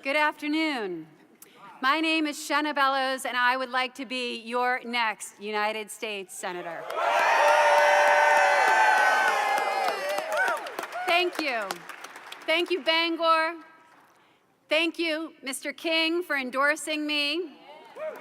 Good afternoon. My name is Shenna Bellows, and I would like to be your next United States Senator. Thank you. Thank you, Bangor. Thank you, Mr. King, for endorsing me.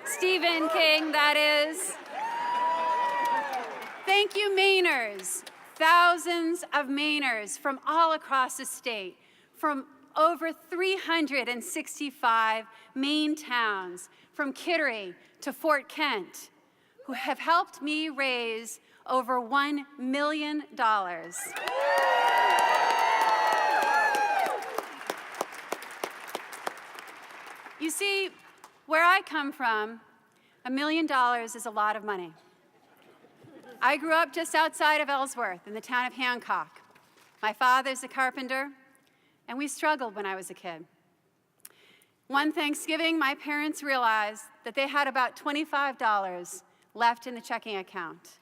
Stephen King, that is. Thank you, Mainers. Thousands of Mainers from all across the state, from over 365 Maine towns, from Kittery to Fort Kent, who have helped me raise over $1 million. You see, where I come from, $1 million is a lot of money. I grew up just outside of Ellsworth in the town of Hancock. My father's a carpenter, and we struggled when I was a kid. One Thanksgiving, my parents realized that they had about $25 left in the checking account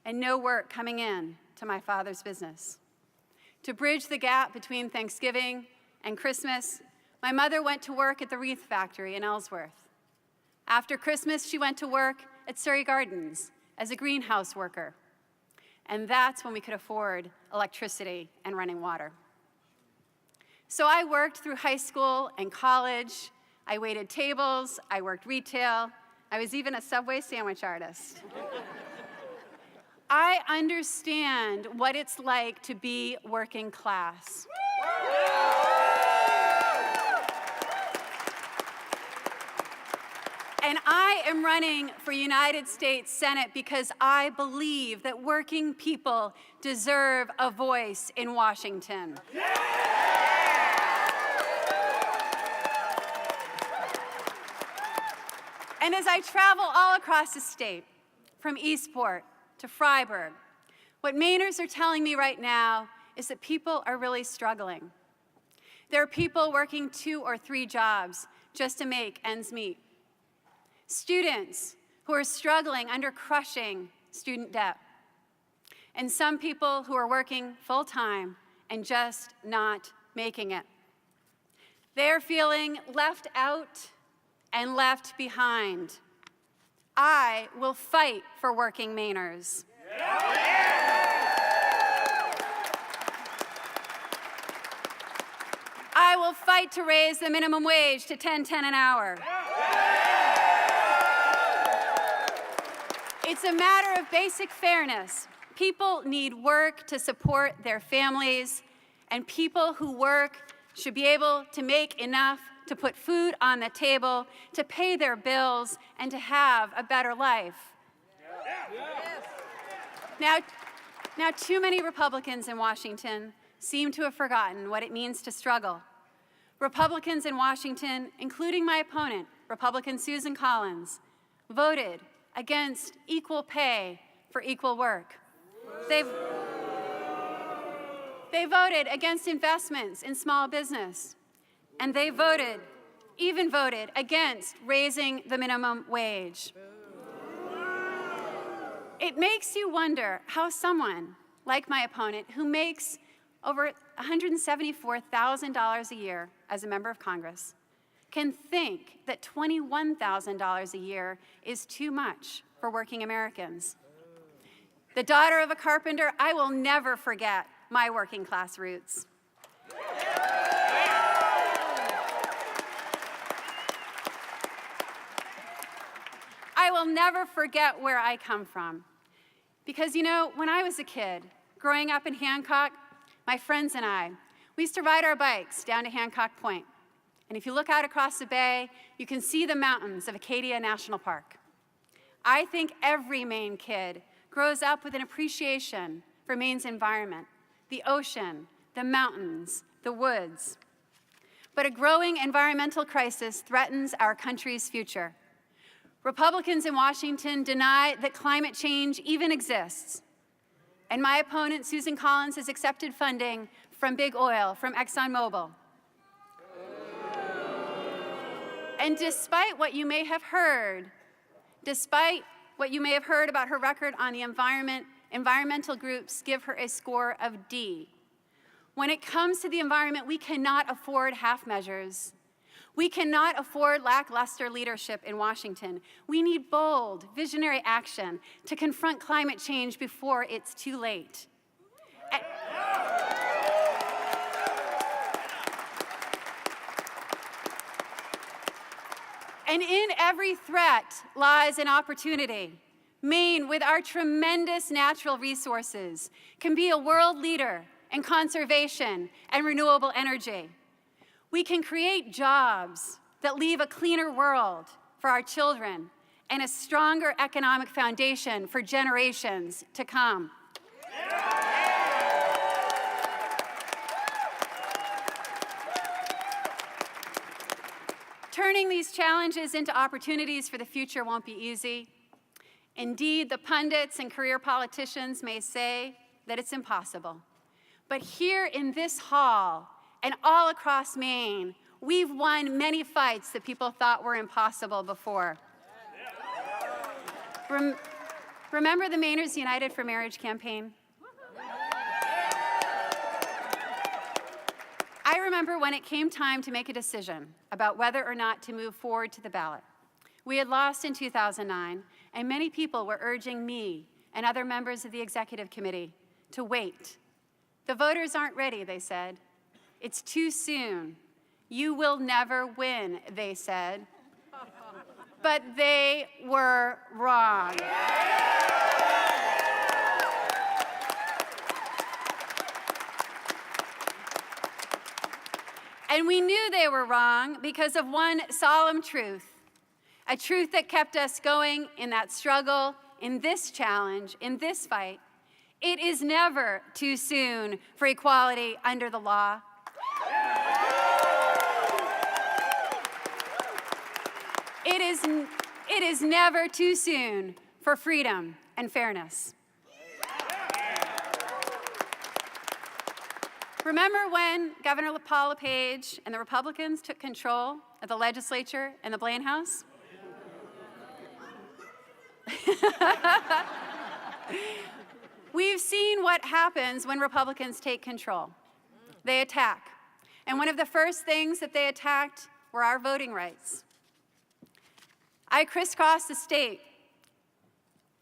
and no work coming in to my father's business. To bridge the gap between Thanksgiving and Christmas, my mother went to work at the wreath factory in Ellsworth. After Christmas, she went to work at Surrey Gardens as a greenhouse worker. And that's when we could afford electricity and running water. So I worked through high school and college. I waited tables, I worked retail. I was even a Subway sandwich artist. I understand what it's like to be working class. And I am running for United States Senate because I believe that working people deserve a voice in Washington. And as I travel all across the state, from Eastport to Freiburg, what Mainers are telling me right now is that people are really struggling. There are people working 2 or 3 jobs just to make ends meet. Students who are struggling under crushing student debt. And some people who are working full-time and just not making it. They're feeling left out and left behind. I will fight for working Mainers. I will fight to raise the minimum wage to $10.10 an hour. It's a matter of basic fairness. People need work to support their families, and people who work should be able to make enough to put food on the table, to pay their bills, and to have a better life. Now, too many Republicans in Washington seem to have forgotten what it means to struggle. Republicans in Washington, including my opponent, Republican Susan Collins, voted against equal pay for equal work. They voted against investments in small business. And they even voted against raising the minimum wage. It makes you wonder how someone like my opponent, who makes over $174,000 a year as a member of Congress, can think that $21,000 a year is too much for working Americans. The daughter of a carpenter, I will never forget my working class roots. I will never forget where I come from. Because, you know, when I was a kid, growing up in Hancock, my friends and I, we used to ride our bikes down to Hancock Point. And if you look out across the bay, you can see the mountains of Acadia National Park. I think every Maine kid grows up with an appreciation for Maine's environment, the ocean, the mountains, the woods. But a growing environmental crisis threatens our country's future. Republicans in Washington deny that climate change even exists. And my opponent, Susan Collins, has accepted funding from Big Oil, from ExxonMobil. And despite what you may have heard about her record on the environment, environmental groups give her a score of D. When it comes to the environment, we cannot afford half measures. We cannot afford lackluster leadership in Washington. We need bold, visionary action to confront climate change before it's too late. And in every threat lies an opportunity. Maine, with our tremendous natural resources, can be a world leader in conservation and renewable energy. We can create jobs that leave a cleaner world for our children and a stronger economic foundation for generations to come. Turning these challenges into opportunities for the future won't be easy. Indeed, the pundits and career politicians may say that it's impossible. But here in this hall and all across Maine, we've won many fights that people thought were impossible before. Remember the Mainers United for Marriage campaign? I remember when it came time to make a decision about whether or not to move forward to the ballot. We had lost in 2009, and many people were urging me and other members of the executive committee to wait. The voters aren't ready, they said. It's too soon. You will never win, they said. But they were wrong. And we knew they were wrong because of one solemn truth, a truth that kept us going in that struggle, in this challenge, in this fight. It is never too soon for equality under the law. It is never too soon for freedom and fairness. Remember when Governor Paul LePage and the Republicans took control of the legislature and the Blaine House? We've seen what happens when Republicans take control. They attack. And one of the first things that they attacked were our voting rights. I crisscrossed the state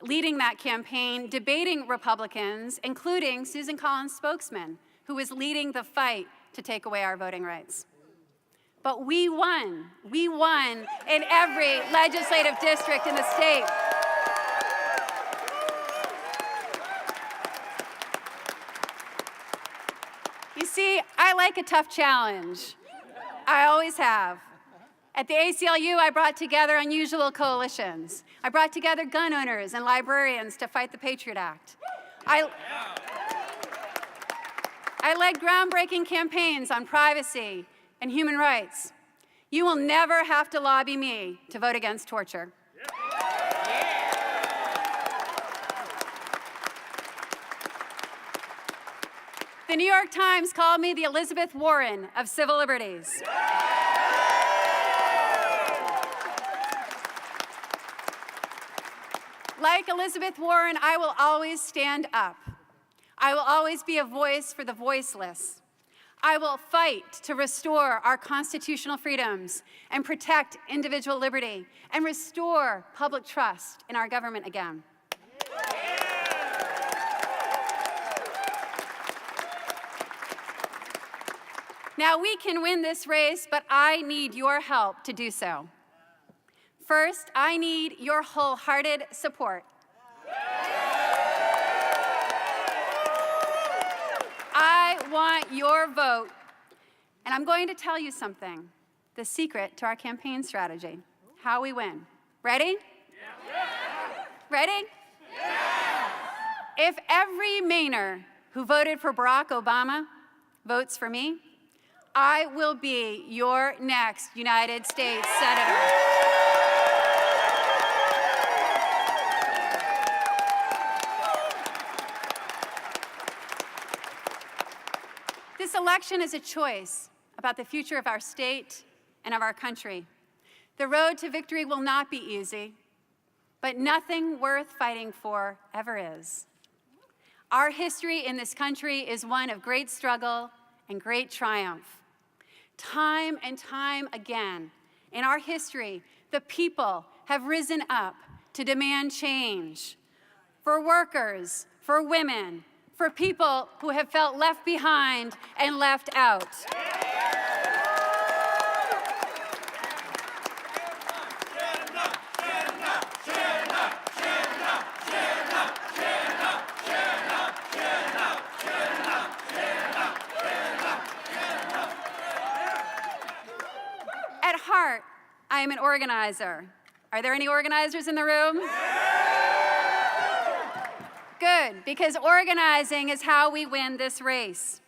leading that campaign, debating Republicans, including Susan Collins' spokesman, who was leading the fight to take away our voting rights. But we won. We won in every legislative district in the state. You see, I like a tough challenge. I always have. At the ACLU, I brought together unusual coalitions. I brought together gun owners and librarians to fight the Patriot Act. I led groundbreaking campaigns on privacy and human rights. You will never have to lobby me to vote against torture. The New York Times called me the Elizabeth Warren of civil liberties. Like Elizabeth Warren, I will always stand up. I will always be a voice for the voiceless. I will fight to restore our constitutional freedoms and protect individual liberty and restore public trust in our government again. Now, we can win this race, but I need your help to do so. First, I need your wholehearted support. I want your vote. And I'm going to tell you something, the secret to our campaign strategy, how we win. Ready? Yeah. Ready? Yeah. If every Mainer who voted for Barack Obama votes for me, I will be your next United States Senator. This election is a choice about the future of our state and of our country. The road to victory will not be easy, but nothing worth fighting for ever is. Our history in this country is one of great struggle and great triumph. Time time and time again in our history, the people have risen up to demand change for workers, for women, for people who have felt left behind and left out. At heart, I am an organizer. Are there any organizers in the room? Good, because organizing is how we win this race.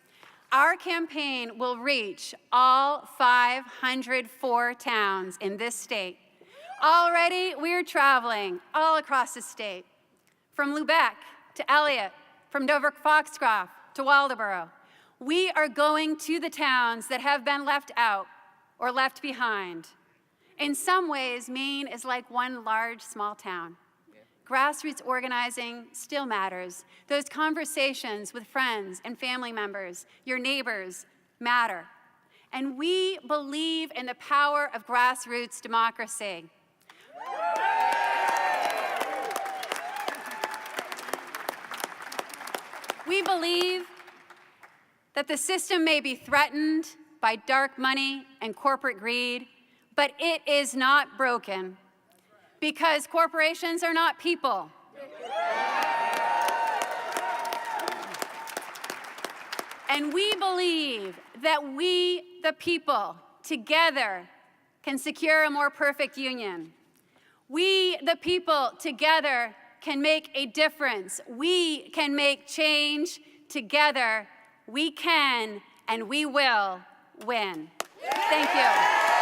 Our campaign will reach all 504 towns in this state. Already, we're traveling all across the state, from Lubec to Elliott, from Dover-Foxcroft to Waldoboro. We are going to the towns that have been left out or left behind. In some ways, Maine is like one large, small town. Grassroots organizing still matters. Those conversations with friends and family members, your neighbors, matter. And we believe in the power of grassroots democracy. We believe that the system may be threatened by dark money and corporate greed, but it is not broken because corporations are not people. And we believe that we, the people, together can secure a more perfect union. We, the people, together can make a difference. We can make change together. We can and we will win. Thank you.